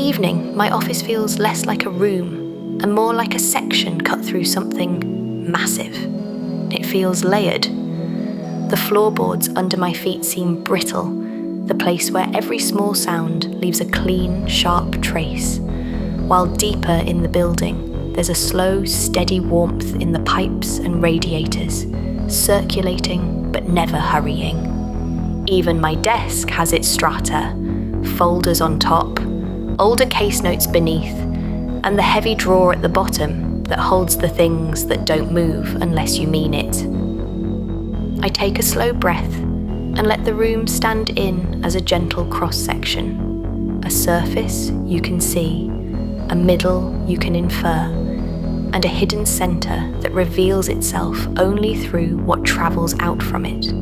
evening, my office feels less like a room and more like a section cut through something massive. It feels layered. The floorboards under my feet seem brittle, the place where every small sound leaves a clean, sharp trace, while deeper in the building, there's a slow, steady warmth in the pipes and radiators, circulating but never hurrying. Even my desk has its strata, folders on top, older case notes beneath, and the heavy drawer at the bottom that holds the things that don't move unless you mean it. I take a slow breath and let the room stand in as a gentle cross-section, a surface you can see, a middle you can infer, and a hidden centre that reveals itself only through what travels out from it.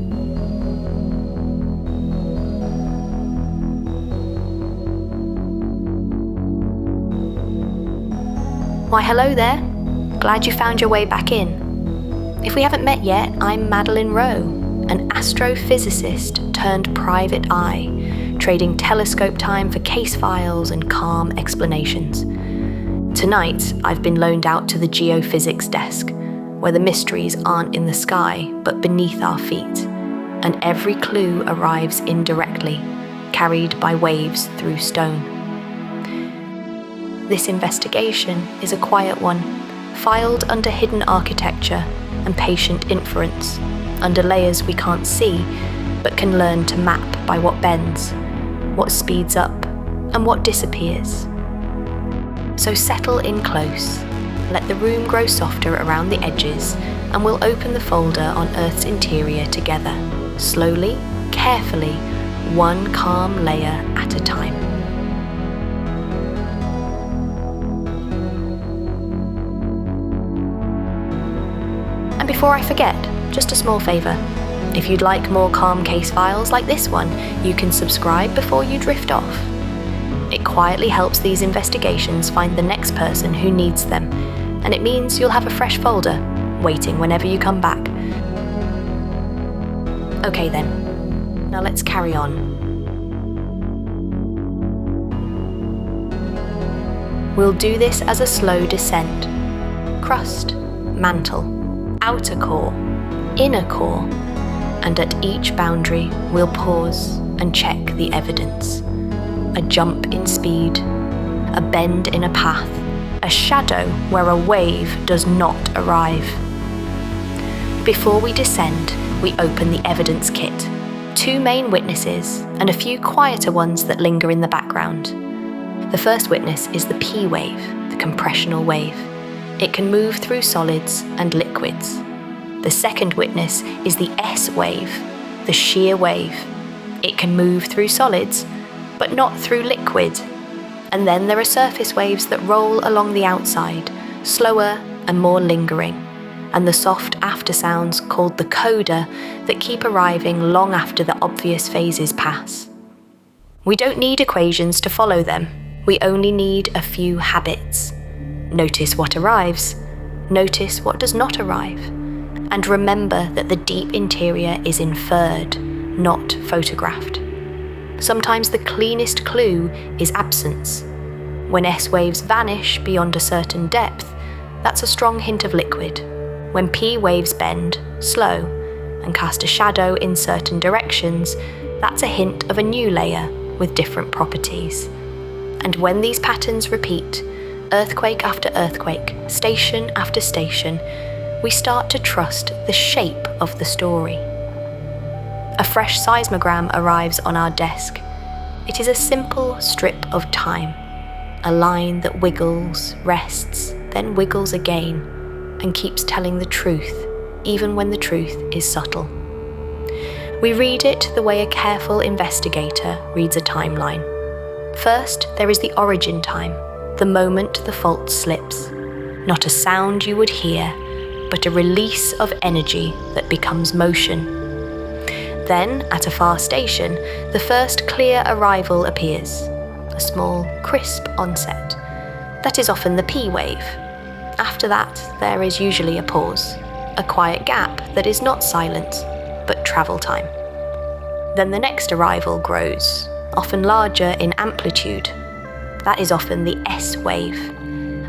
Why, hello there. Glad you found your way back in. If we haven't met yet, I'm Madeline Rowe, an astrophysicist turned private eye, trading telescope time for case files and calm explanations. Tonight, I've been loaned out to the Geophysics desk, where the mysteries aren't in the sky, but beneath our feet, and every clue arrives indirectly, carried by waves through stone. This investigation is a quiet one, filed under hidden architecture and patient inference, under layers we can't see, but can learn to map by what bends, what speeds up, and what disappears. So settle in close, let the room grow softer around the edges, and we'll open the folder on Earth's interior together, slowly, carefully, one calm layer at a time. And before I forget, just a small favour. If you'd like more calm case files like this one, you can subscribe before you drift off. It quietly helps these investigations find the next person who needs them, and it means you'll have a fresh folder, waiting whenever you come back. Okay then, now let's carry on. We'll do this as a slow descent. Crust, mantle, outer core, inner core, and at each boundary we'll pause and check the evidence. A jump in speed, a bend in a path, a shadow where a wave does not arrive. Before we descend, we open the evidence kit. 2 main witnesses and a few quieter ones that linger in the background. The first witness is the P wave, the compressional wave. It can move through solids and liquids. The second witness is the S wave, the shear wave. It can move through solids, but not through liquid. And then there are surface waves that roll along the outside, slower and more lingering, and the soft aftersounds called the coda that keep arriving long after the obvious phases pass. We don't need equations to follow them. We only need a few habits. Notice what arrives, notice what does not arrive, and remember that the deep interior is inferred, not photographed. Sometimes the cleanest clue is absence. When S waves vanish beyond a certain depth, that's a strong hint of liquid. When P waves bend, slow, and cast a shadow in certain directions, that's a hint of a new layer with different properties. And when these patterns repeat, earthquake after earthquake, station after station, we start to trust the shape of the story. A fresh seismogram arrives on our desk. It is a simple strip of time, a line that wiggles, rests, then wiggles again, and keeps telling the truth, even when the truth is subtle. We read it the way a careful investigator reads a timeline. First, there is the origin time, the moment the fault slips. Not a sound you would hear, but a release of energy that becomes motion. Then, at a far station, the first clear arrival appears, a small, crisp onset. That is often the P wave. After that, there is usually a pause, a quiet gap that is not silence, but travel time. Then the next arrival grows, often larger in amplitude. That is often the S wave.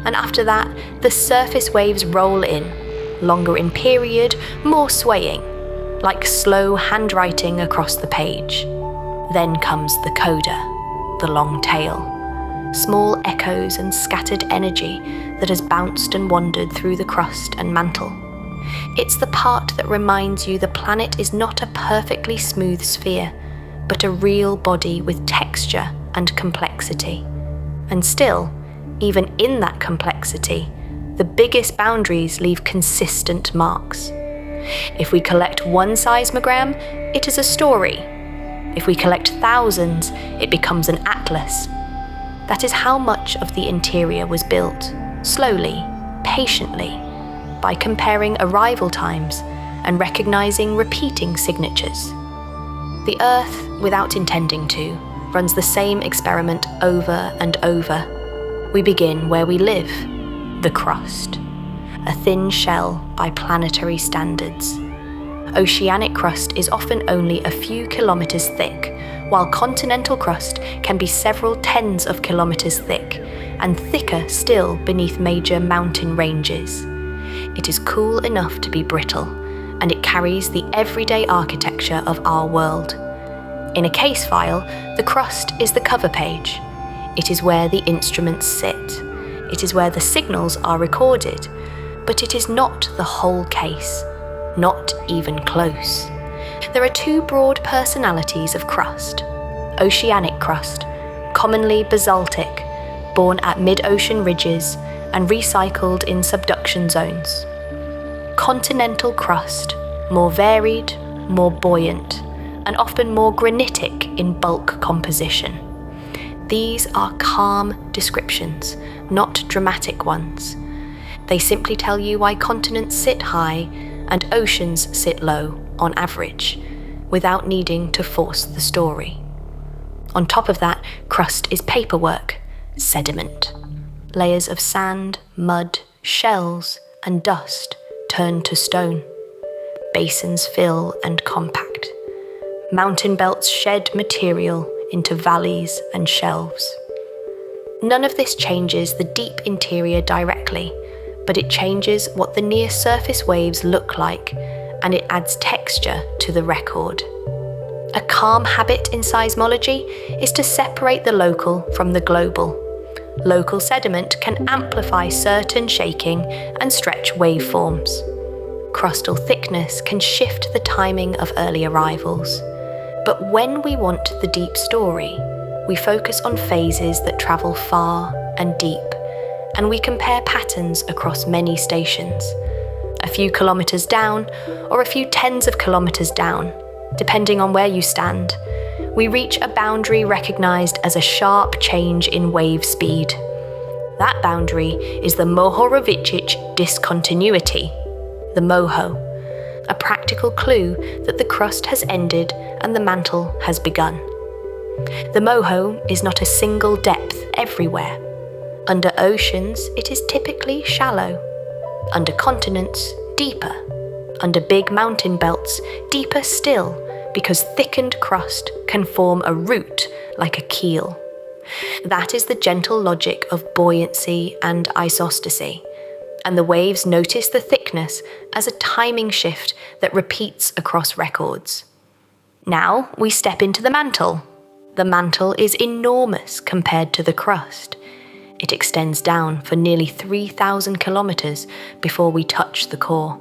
And after that, the surface waves roll in, longer in period, more swaying, like slow handwriting across the page. Then comes the coda, the long tail. Small echoes and scattered energy that has bounced and wandered through the crust and mantle. It's the part that reminds you the planet is not a perfectly smooth sphere, but a real body with texture and complexity. And still, even in that complexity, the biggest boundaries leave consistent marks. If we collect one seismogram, it is a story. If we collect thousands, it becomes an atlas. That is how much of the interior was built, slowly, patiently, by comparing arrival times and recognizing repeating signatures. The Earth, without intending to, runs the same experiment over and over. We begin where we live, the crust, a thin shell by planetary standards. Oceanic crust is often only a few kilometers thick, while continental crust can be several tens of kilometers thick, and thicker still beneath major mountain ranges. It is cool enough to be brittle, and it carries the everyday architecture of our world. In a case file, the crust is the cover page. It is where the instruments sit. It is where the signals are recorded. But it is not the whole case, not even close. There are two broad personalities of crust. Oceanic crust, commonly basaltic, born at mid-ocean ridges and recycled in subduction zones. Continental crust, more varied, more buoyant, and often more granitic in bulk composition. These are calm descriptions, not dramatic ones. They simply tell you why continents sit high and oceans sit low, on average, without needing to force the story. On top of that, crust is paperwork, sediment. Layers of sand, mud, shells, and dust turn to stone. Basins fill and compact. Mountain belts shed material into valleys and shelves. None of this changes the deep interior directly, but it changes what the near-surface waves look like, and it adds texture to the record. A calm habit in seismology is to separate the local from the global. Local sediment can amplify certain shaking and stretch waveforms. Crustal thickness can shift the timing of early arrivals. But when we want the deep story, we focus on phases that travel far and deep, and we compare patterns across many stations. A few kilometers down, or a few tens of kilometers down, depending on where you stand, we reach a boundary recognized as a sharp change in wave speed. That boundary is the Mohorovicic discontinuity, the MOHO, a practical clue that the crust has ended and the mantle has begun. The MOHO is not a single depth everywhere. Under oceans, it is typically shallow. Under continents, deeper. Under big mountain belts, deeper still, because thickened crust can form a root like a keel. That is the gentle logic of buoyancy and isostasy, and the waves notice the thickness as a timing shift that repeats across records. Now we step into the mantle. The mantle is enormous compared to the crust. It extends down for nearly 3,000 kilometers before we touch the core.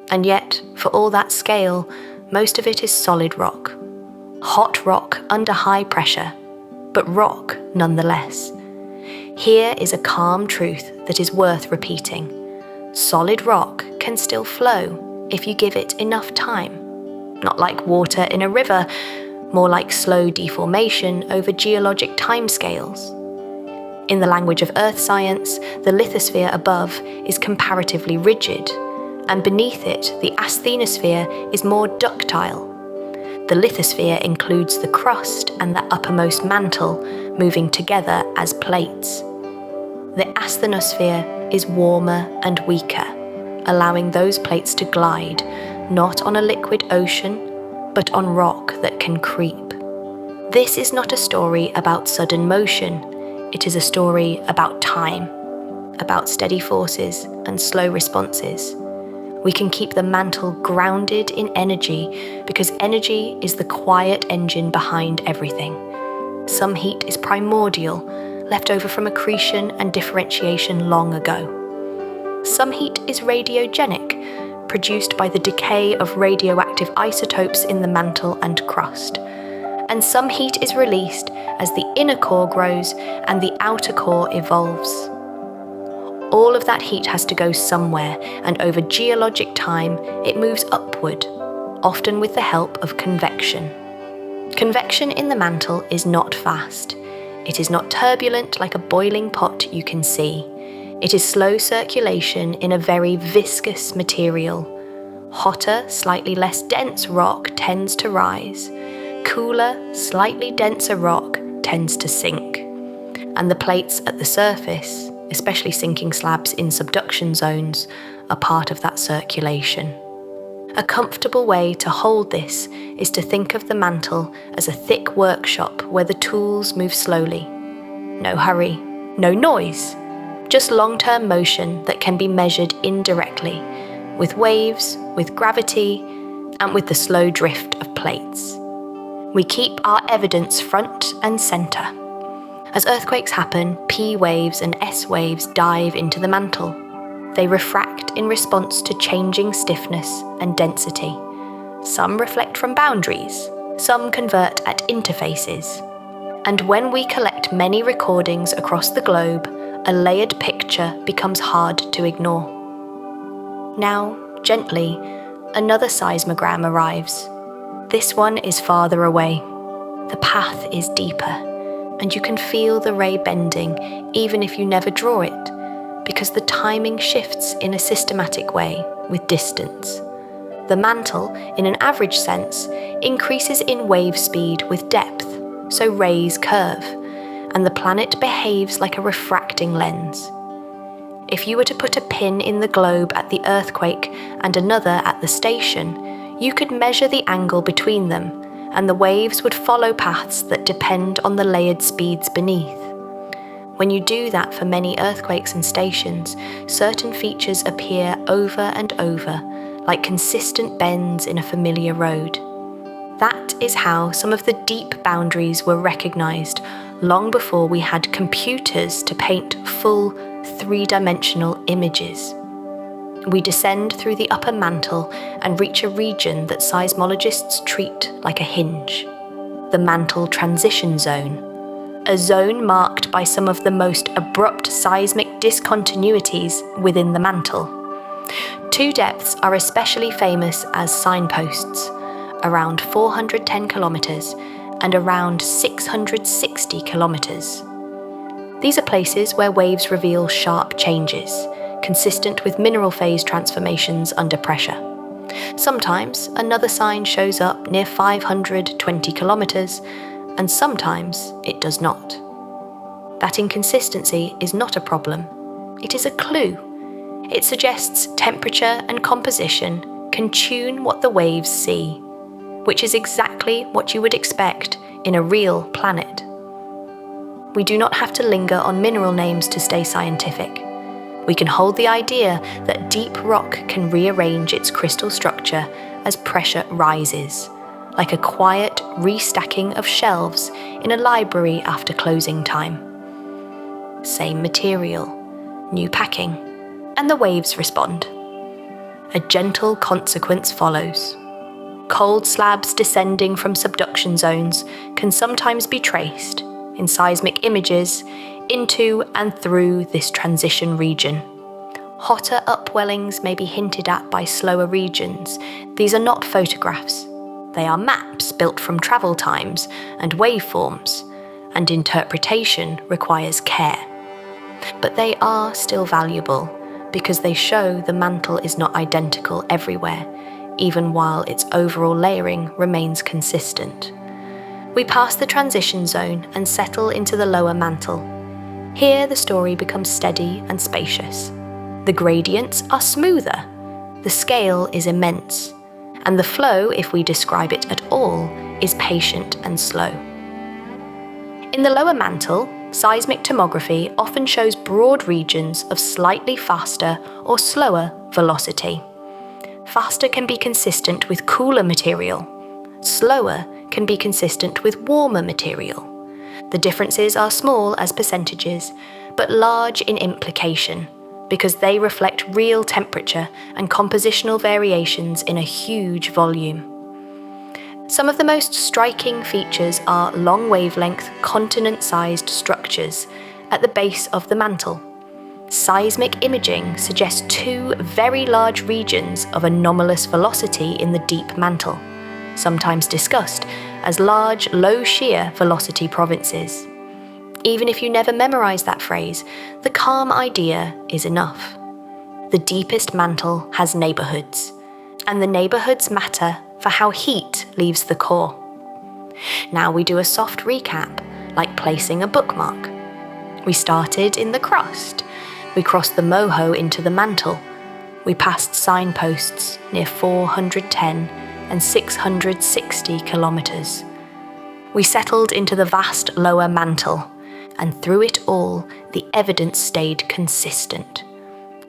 And yet, for all that scale, most of it is solid rock. Hot rock under high pressure, but rock nonetheless. Here is a calm truth that is worth repeating. Solid rock can still flow if you give it enough time. Not like water in a river, more like slow deformation over geologic timescales. In the language of earth science, the lithosphere above is comparatively rigid, and beneath it, the asthenosphere is more ductile. The lithosphere includes the crust and the uppermost mantle moving together as plates. The asthenosphere is warmer and weaker, allowing those plates to glide, not on a liquid ocean, but on rock that can creep. This is not a story about sudden motion. It is a story about time, about steady forces and slow responses. We can keep the mantle grounded in energy because energy is the quiet engine behind everything. Some heat is primordial, left over from accretion and differentiation long ago. Some heat is radiogenic, produced by the decay of radioactive isotopes in the mantle and crust. And some heat is released as the inner core grows and the outer core evolves. All of that heat has to go somewhere, and over geologic time, it moves upward, often with the help of convection. Convection in the mantle is not fast. It is not turbulent like a boiling pot you can see. It is slow circulation in a very viscous material. Hotter, slightly less dense rock tends to rise. Cooler, slightly denser rock tends to sink. And the plates at the surface, especially sinking slabs in subduction zones, are part of that circulation. A comfortable way to hold this is to think of the mantle as a thick workshop where the tools move slowly. No hurry, no noise, just long-term motion that can be measured indirectly, with waves, with gravity, and with the slow drift of plates. We keep our evidence front and centre. As earthquakes happen, P waves and S waves dive into the mantle. They refract in response to changing stiffness and density. Some reflect from boundaries, some convert at interfaces. And when we collect many recordings across the globe, a layered picture becomes hard to ignore. Now, gently, another seismogram arrives. This one is farther away. The path is deeper, and you can feel the ray bending even if you never draw it, because the timing shifts in a systematic way with distance. The mantle, in an average sense, increases in wave speed with depth, so rays curve, and the planet behaves like a refracting lens. If you were to put a pin in the globe at the earthquake and another at the station, you could measure the angle between them, and the waves would follow paths that depend on the layered speeds beneath. When you do that for many earthquakes and stations, certain features appear over and over, like consistent bends in a familiar road. That is how some of the deep boundaries were recognized long before we had computers to paint full three-dimensional images. We descend through the upper mantle and reach a region that seismologists treat like a hinge, the mantle transition zone, a zone marked by some of the most abrupt seismic discontinuities within the mantle. Two depths are especially famous as signposts, around 410 kilometers and around 660 kilometers. These are places where waves reveal sharp changes, consistent with mineral phase transformations under pressure. Sometimes another sign shows up near 520 kilometers, and sometimes it does not. That inconsistency is not a problem. It is a clue. It suggests temperature and composition can tune what the waves see, which is exactly what you would expect in a real planet. We do not have to linger on mineral names to stay scientific. We can hold the idea that deep rock can rearrange its crystal structure as pressure rises, like a quiet restacking of shelves in a library after closing time. Same material, new packing, and the waves respond. A gentle consequence follows. Cold slabs descending from subduction zones can sometimes be traced, in seismic images, into and through this transition region. Hotter upwellings may be hinted at by slower regions. These are not photographs. They are maps built from travel times and waveforms, and interpretation requires care. But they are still valuable because they show the mantle is not identical everywhere, even while its overall layering remains consistent. We pass the transition zone and settle into the lower mantle. Here the story becomes steady and spacious. The gradients are smoother, the scale is immense, and the flow, if we describe it at all, is patient and slow. In the lower mantle, seismic tomography often shows broad regions of slightly faster or slower velocity. Faster can be consistent with cooler material. Slower can be consistent with warmer material. The differences are small as percentages, but large in implication, because they reflect real temperature and compositional variations in a huge volume. Some of the most striking features are long wavelength, continent-sized structures at the base of the mantle. Seismic imaging suggests two very large regions of anomalous velocity in the deep mantle, sometimes discussed as large, low-shear velocity provinces. Even if you never memorize that phrase, the calm idea is enough. The deepest mantle has neighborhoods, and the neighborhoods matter for how heat leaves the core. Now we do a soft recap, like placing a bookmark. We started in the crust. We crossed the moho into the mantle. We passed signposts near 410 and 660 kilometers. We settled into the vast lower mantle, and through it all, the evidence stayed consistent.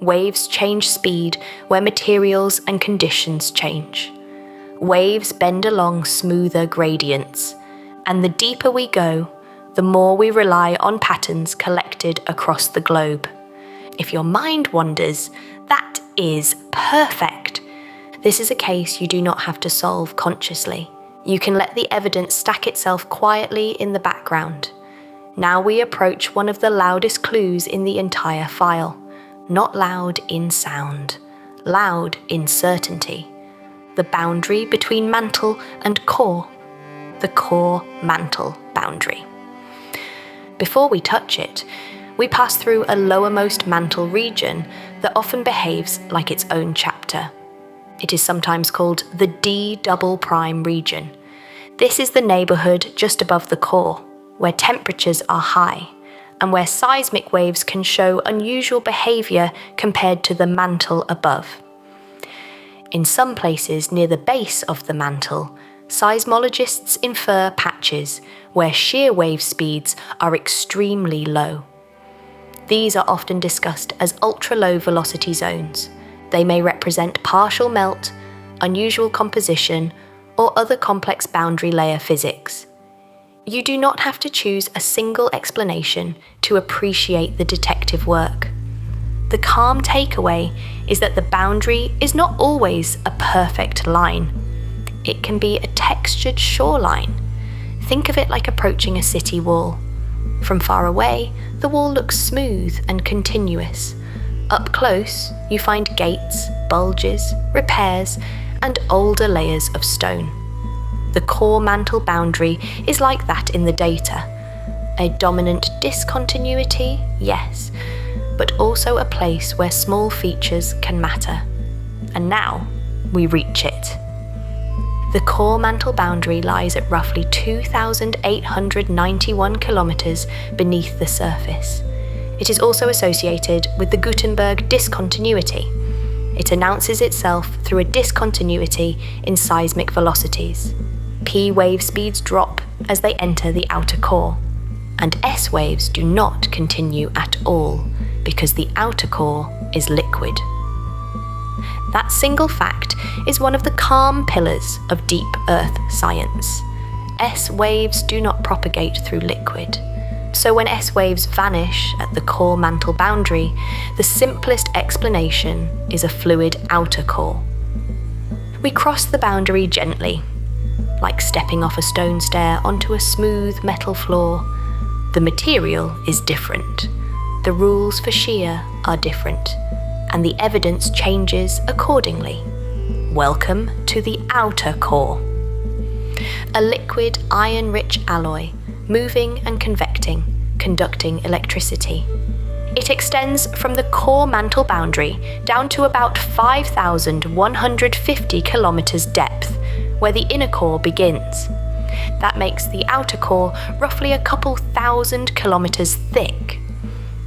Waves change speed where materials and conditions change. Waves bend along smoother gradients, and the deeper we go, the more we rely on patterns collected across the globe. If your mind wanders, that is perfect. This is a case you do not have to solve consciously. You can let the evidence stack itself quietly in the background. Now we approach one of the loudest clues in the entire file. Not loud in sound, loud in certainty. The boundary between mantle and core. The core-mantle boundary. Before we touch it, we pass through a lowermost mantle region that often behaves like its own chapter. It is sometimes called the D double prime region. This is the neighborhood just above the core, where temperatures are high, and where seismic waves can show unusual behavior compared to the mantle above. In some places near the base of the mantle, seismologists infer patches where shear wave speeds are extremely low. These are often discussed as ultra-low velocity zones. They may represent partial melt, unusual composition, or other complex boundary layer physics. You do not have to choose a single explanation to appreciate the detective work. The calm takeaway is that the boundary is not always a perfect line. It can be a textured shoreline. Think of it like approaching a city wall. From far away, the wall looks smooth and continuous. Up close, you find gates, bulges, repairs, and older layers of stone. The core mantle boundary is like that in the data. A dominant discontinuity, yes, but also a place where small features can matter. And now, we reach it. The core mantle boundary lies at roughly 2,891 kilometers beneath the surface. It is also associated with the Gutenberg discontinuity. It announces itself through a discontinuity in seismic velocities. P wave speeds drop as they enter the outer core, and S waves do not continue at all because the outer core is liquid. That single fact is one of the calm pillars of deep Earth science. S waves do not propagate through liquid. So when S waves vanish at the core mantle boundary, the simplest explanation is a fluid outer core. We cross the boundary gently, like stepping off a stone stair onto a smooth metal floor. The material is different. The rules for shear are different, and the evidence changes accordingly. Welcome to the outer core. A liquid iron-rich alloy, moving and convecting, conducting electricity. It extends from the core mantle boundary down to about 5,150 kilometers depth, where the inner core begins. That makes the outer core roughly a couple thousand kilometers thick.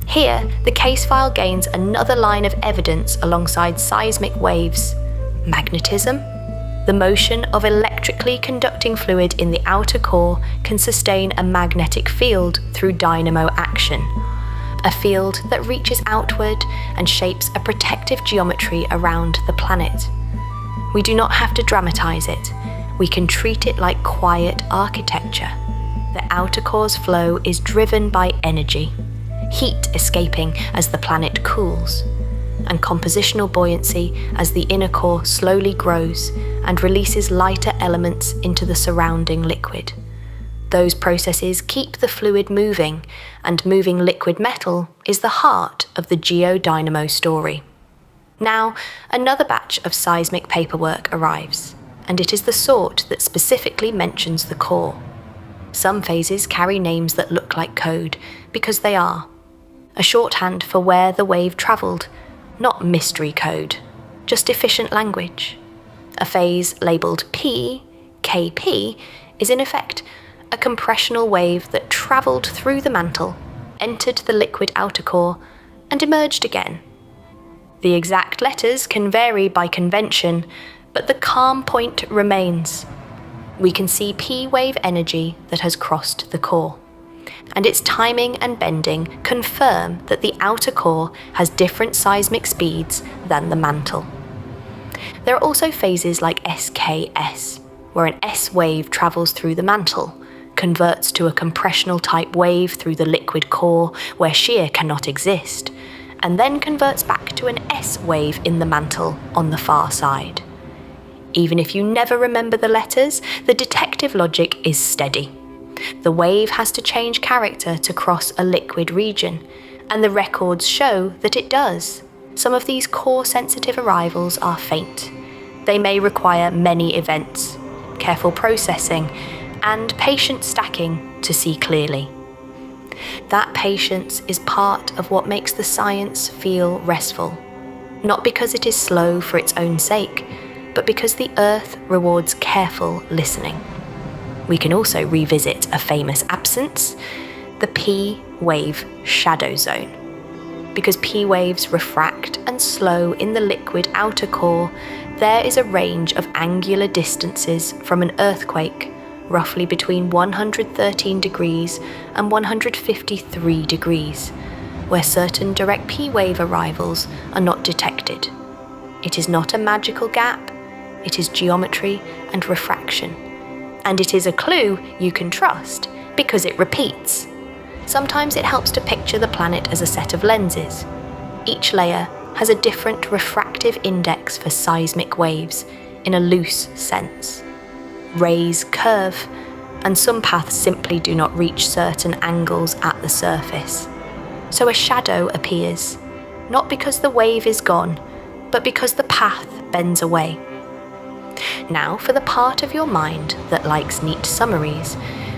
Here, the case file gains another line of evidence alongside seismic waves. Magnetism? The motion of electrically conducting fluid in the outer core can sustain a magnetic field through dynamo action, a field that reaches outward and shapes a protective geometry around the planet. We do not have to dramatize it. We can treat it like quiet architecture. The outer core's flow is driven by energy, heat escaping as the planet cools, and compositional buoyancy as the inner core slowly grows and releases lighter elements into the surrounding liquid. Those processes keep the fluid moving, and moving liquid metal is the heart of the geodynamo story. Now, another batch of seismic paperwork arrives, and it is the sort that specifically mentions the core. Some phases carry names that look like code, because they are. A shorthand for where the wave travelled, not mystery code, just efficient language. A phase labelled P, KP, is in effect a compressional wave that travelled through the mantle, entered the liquid outer core, and emerged again. The exact letters can vary by convention, but the calm point remains. We can see P wave energy that has crossed the core, and its timing and bending confirm that the outer core has different seismic speeds than the mantle. There are also phases like SKS, where an S wave travels through the mantle, converts to a compressional type wave through the liquid core where shear cannot exist, and then converts back to an S wave in the mantle on the far side. Even if you never remember the letters, the detective logic is steady. The wave has to change character to cross a liquid region, and the records show that it does. Some of these core-sensitive arrivals are faint. They may require many events, careful processing, and patient stacking to see clearly. That patience is part of what makes the science feel restful, not because it is slow for its own sake, but because the Earth rewards careful listening. We can also revisit a famous absence, the P wave shadow zone. Because P waves refract and slow in the liquid outer core, there is a range of angular distances from an earthquake, roughly between 113 degrees and 153 degrees, where certain direct P wave arrivals are not detected. It is not a magical gap, it is geometry and refraction. And it is a clue you can trust, because it repeats. Sometimes it helps to picture the planet as a set of lenses. Each layer has a different refractive index for seismic waves, in a loose sense. Rays curve, and some paths simply do not reach certain angles at the surface. So a shadow appears, not because the wave is gone, but because the path bends away. Now, for the part of your mind that likes neat summaries,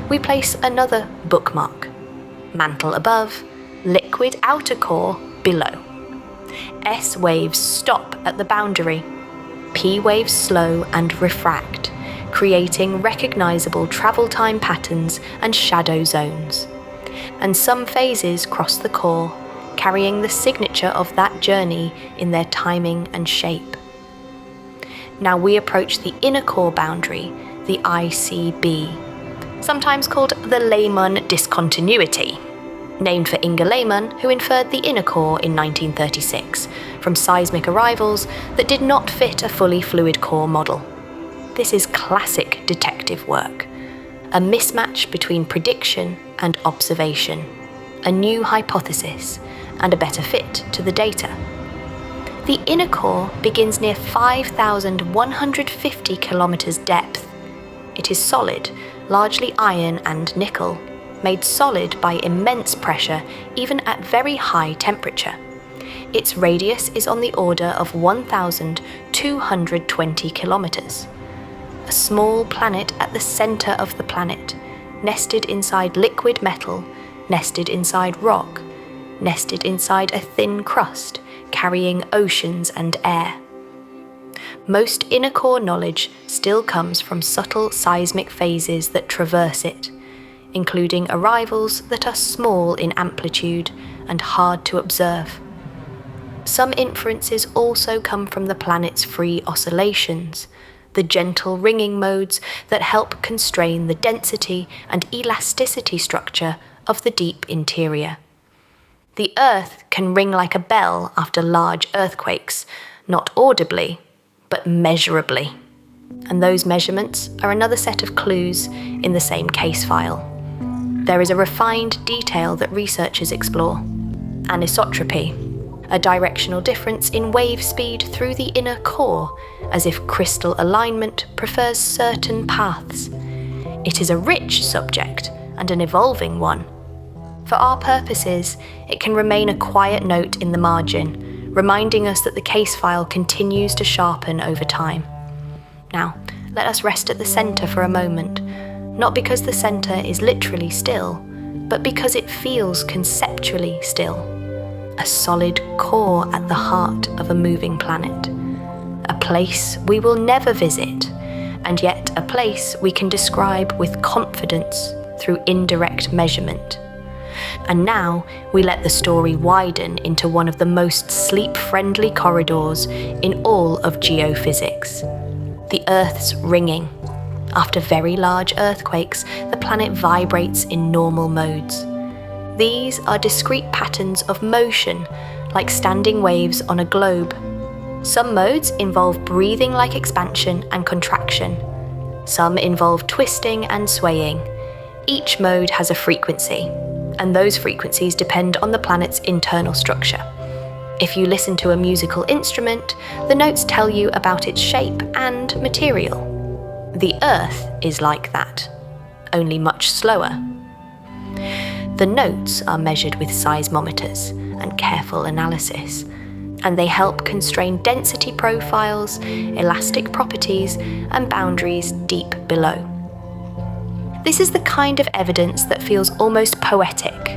we place another bookmark. Mantle above, liquid outer core below. S waves stop at the boundary. P waves slow and refract, creating recognizable travel time patterns and shadow zones. And some phases cross the core, carrying the signature of that journey in their timing and shape. Now we approach the inner core boundary, the ICB, sometimes called the Lehmann discontinuity, named for Inge Lehmann, who inferred the inner core in 1936 from seismic arrivals that did not fit a fully fluid core model. This is classic detective work, a mismatch between prediction and observation, a new hypothesis, and a better fit to the data. The inner core begins near 5,150 kilometers depth. It is solid, largely iron and nickel, made solid by immense pressure even at very high temperature. Its radius is on the order of 1,220 kilometers. A small planet at the center of the planet, nested inside liquid metal, nested inside rock, nested inside a thin crust, carrying oceans and air. Most inner core knowledge still comes from subtle seismic phases that traverse it, including arrivals that are small in amplitude and hard to observe. Some inferences also come from the planet's free oscillations, the gentle ringing modes that help constrain the density and elasticity structure of the deep interior. The Earth can ring like a bell after large earthquakes, not audibly, but measurably. And those measurements are another set of clues in the same case file. There is a refined detail that researchers explore: anisotropy, a directional difference in wave speed through the inner core, as if crystal alignment prefers certain paths. It is a rich subject and an evolving one. For our purposes, it can remain a quiet note in the margin, reminding us that the case file continues to sharpen over time. Now, let us rest at the centre for a moment, not because the centre is literally still, but because it feels conceptually still. A solid core at the heart of a moving planet. A place we will never visit, and yet a place we can describe with confidence through indirect measurement. And now we let the story widen into one of the most sleep-friendly corridors in all of geophysics. The Earth's ringing. After very large earthquakes, the planet vibrates in normal modes. These are discrete patterns of motion, like standing waves on a globe. Some modes involve breathing-like expansion and contraction. Some involve twisting and swaying. Each mode has a frequency, and those frequencies depend on the planet's internal structure. If you listen to a musical instrument, the notes tell you about its shape and material. The Earth is like that, only much slower. The notes are measured with seismometers and careful analysis, and they help constrain density profiles, elastic properties, and boundaries deep below. This is the kind of evidence that feels almost poetic,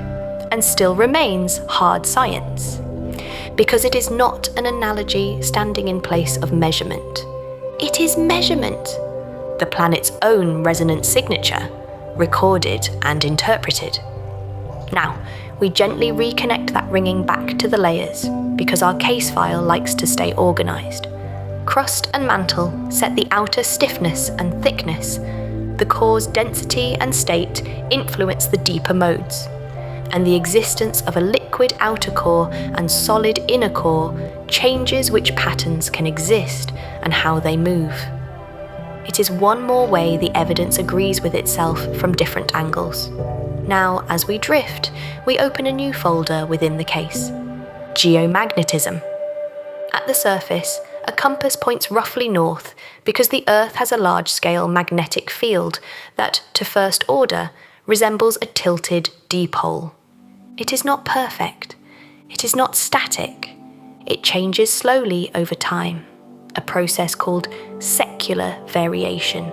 and still remains hard science, because it is not an analogy standing in place of measurement. It is measurement, the planet's own resonance signature, recorded and interpreted. Now, we gently reconnect that ringing back to the layers, because our case file likes to stay organised. Crust and mantle set the outer stiffness and thickness. The core's density and state influence the deeper modes, and the existence of a liquid outer core and solid inner core changes which patterns can exist and how they move. It is one more way the evidence agrees with itself from different angles. Now, as we drift, we open a new folder within the case: geomagnetism. At the surface, a compass points roughly north because the Earth has a large-scale magnetic field that, to first order, resembles a tilted dipole. It is not perfect. It is not static. It changes slowly over time, a process called secular variation.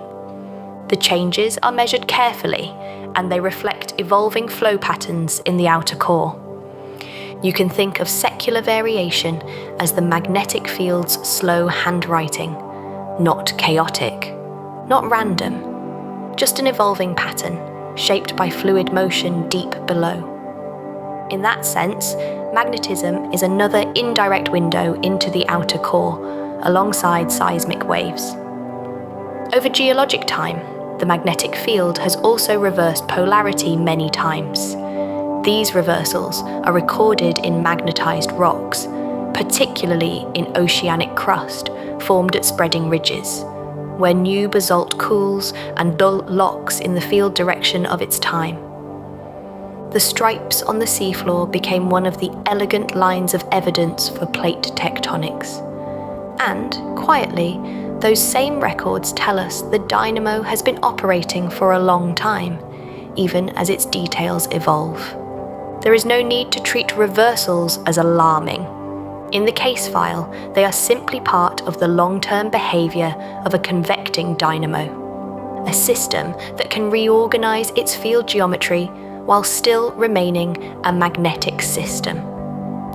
The changes are measured carefully, and they reflect evolving flow patterns in the outer core. You can think of secular variation as the magnetic field's slow handwriting, not chaotic, not random, just an evolving pattern shaped by fluid motion deep below. In that sense, magnetism is another indirect window into the outer core, alongside seismic waves. Over geologic time, the magnetic field has also reversed polarity many times. These reversals are recorded in magnetized rocks, particularly in oceanic crust formed at spreading ridges, where new basalt cools and dull locks in the field direction of its time. The stripes on the seafloor became one of the elegant lines of evidence for plate tectonics. And, quietly, those same records tell us the dynamo has been operating for a long time, even as its details evolve. There is no need to treat reversals as alarming. In the case file, they are simply part of the long-term behaviour of a convecting dynamo, a system that can reorganise its field geometry while still remaining a magnetic system.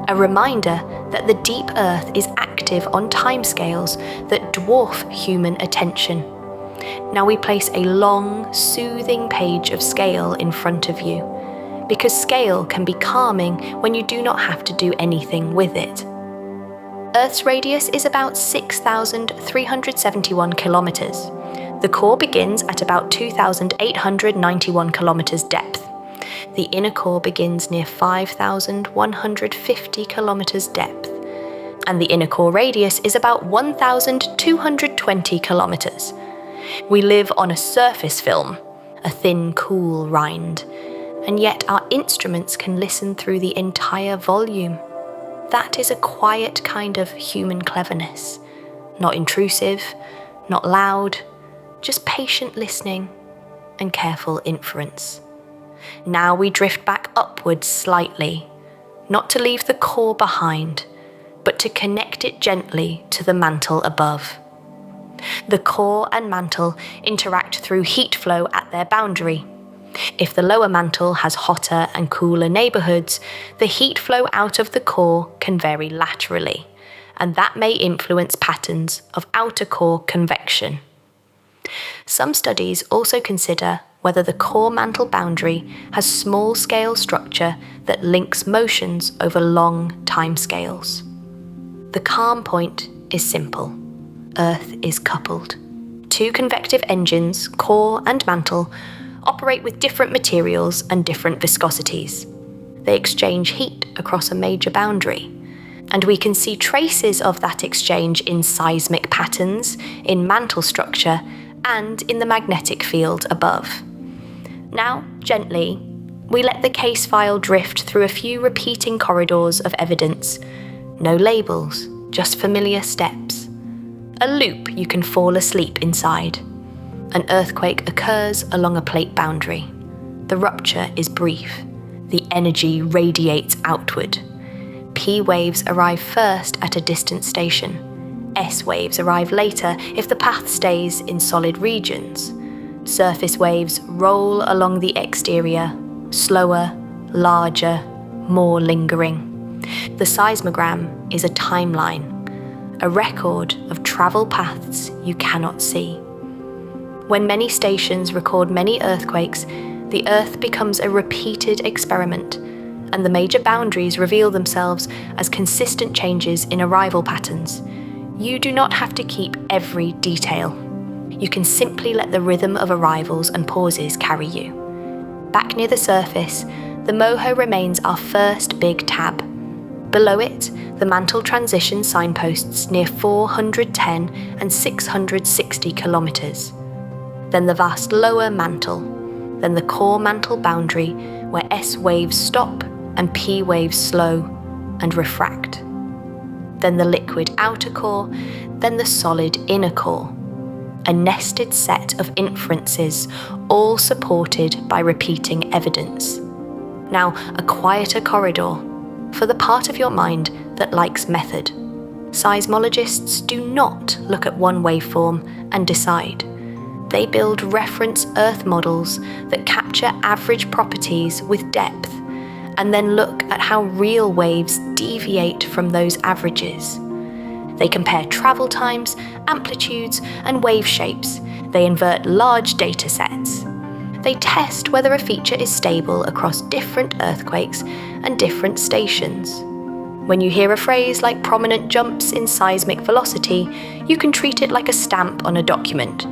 A reminder that the deep Earth is active on timescales that dwarf human attention. Now we place a long, soothing page of scale in front of you, because scale can be calming when you do not have to do anything with it. Earth's radius is about 6,371 kilometers. The core begins at about 2,891 kilometers depth. The inner core begins near 5,150 kilometers depth, and the inner core radius is about 1,220 kilometers. We live on a surface film, a thin, cool rind, and yet our instruments can listen through the entire volume. That is a quiet kind of human cleverness. Not intrusive, not loud, just patient listening and careful inference. Now we drift back upwards slightly, not to leave the core behind, but to connect it gently to the mantle above. The core and mantle interact through heat flow at their boundary. If the lower mantle has hotter and cooler neighbourhoods, the heat flow out of the core can vary laterally, and that may influence patterns of outer core convection. Some studies also consider whether the core-mantle boundary has small-scale structure that links motions over long timescales. The calm point is simple. Earth is coupled. Two convective engines, core and mantle, operate with different materials and different viscosities. They exchange heat across a major boundary, and we can see traces of that exchange in seismic patterns, in mantle structure, and in the magnetic field above. Now, gently, we let the case file drift through a few repeating corridors of evidence. No labels, just familiar steps. A loop you can fall asleep inside. An earthquake occurs along a plate boundary. The rupture is brief. The energy radiates outward. P waves arrive first at a distant station. S waves arrive later if the path stays in solid regions. Surface waves roll along the exterior, slower, larger, more lingering. The seismogram is a timeline, a record of travel paths you cannot see. When many stations record many earthquakes, the Earth becomes a repeated experiment, and the major boundaries reveal themselves as consistent changes in arrival patterns. You do not have to keep every detail. You can simply let the rhythm of arrivals and pauses carry you. Back near the surface, the MOHO remains our first big tab. Below it, the mantle transition signposts near 410 and 660 kilometers. Then the vast lower mantle, then the core mantle boundary where S waves stop and P waves slow and refract. Then the liquid outer core, then the solid inner core. A nested set of inferences, all supported by repeating evidence. Now, a quieter corridor, for the part of your mind that likes method. Seismologists do not look at one waveform and decide. They build reference Earth models that capture average properties with depth, and then look at how real waves deviate from those averages. They compare travel times, amplitudes, and wave shapes. They invert large data sets. They test whether a feature is stable across different earthquakes and different stations. When you hear a phrase like prominent jumps in seismic velocity, you can treat it like a stamp on a document.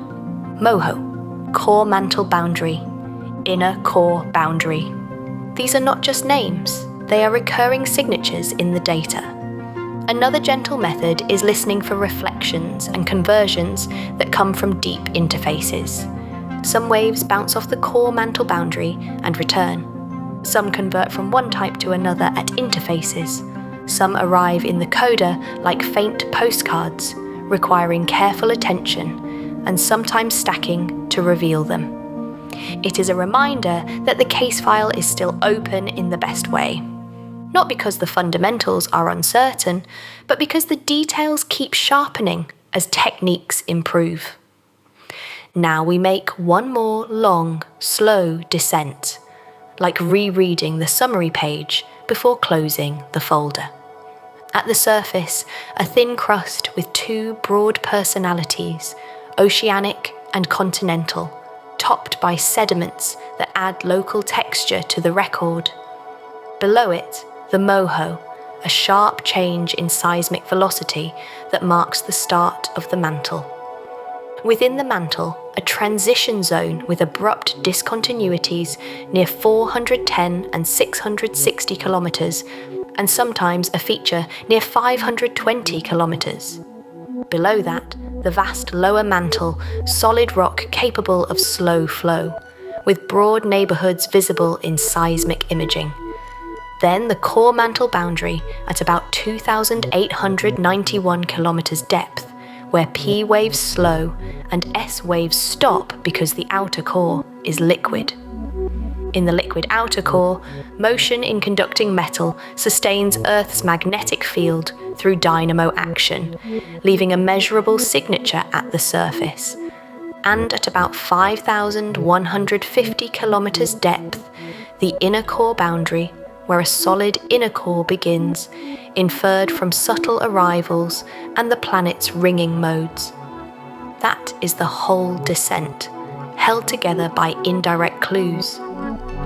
MOHO, core mantle boundary, inner core boundary. These are not just names, they are recurring signatures in the data. Another gentle method is listening for reflections and conversions that come from deep interfaces. Some waves bounce off the core mantle boundary and return. Some convert from one type to another at interfaces. Some arrive in the coda like faint postcards, requiring careful attention and sometimes stacking to reveal them. It is a reminder that the case file is still open in the best way. Not because the fundamentals are uncertain, but because the details keep sharpening as techniques improve. Now we make one more long, slow descent, like rereading the summary page before closing the folder. At the surface, a thin crust with two broad personalities, oceanic and continental, topped by sediments that add local texture to the record. Below it, the MOHO, a sharp change in seismic velocity that marks the start of the mantle. Within the mantle, a transition zone with abrupt discontinuities near 410 and 660 kilometers, and sometimes a feature near 520 kilometers. Below that, the vast lower mantle, solid rock capable of slow flow, with broad neighborhoods visible in seismic imaging. Then the core mantle boundary at about 2,891 kilometers depth, where P waves slow and S waves stop because the outer core is liquid. In the liquid outer core, motion in conducting metal sustains Earth's magnetic field through dynamo action, leaving a measurable signature at the surface. And at about 5,150 kilometers depth, the inner core boundary, where a solid inner core begins, inferred from subtle arrivals and the planet's ringing modes. That is the whole descent, held together by indirect clues.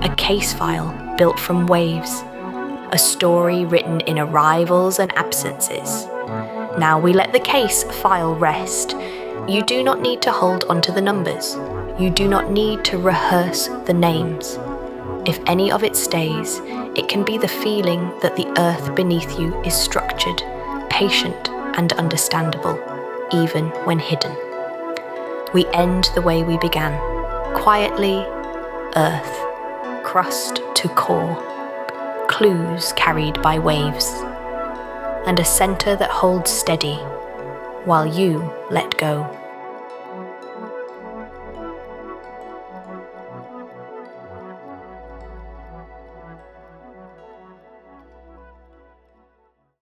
A case file built from waves, a story written in arrivals and absences. Now we let the case file rest. You do not need to hold onto the numbers. You do not need to rehearse the names. If any of it stays, it can be the feeling that the earth beneath you is structured, patient, and understandable, even when hidden. We end the way we began, quietly, earth, crust to core, clues carried by waves, and a center that holds steady while you let go.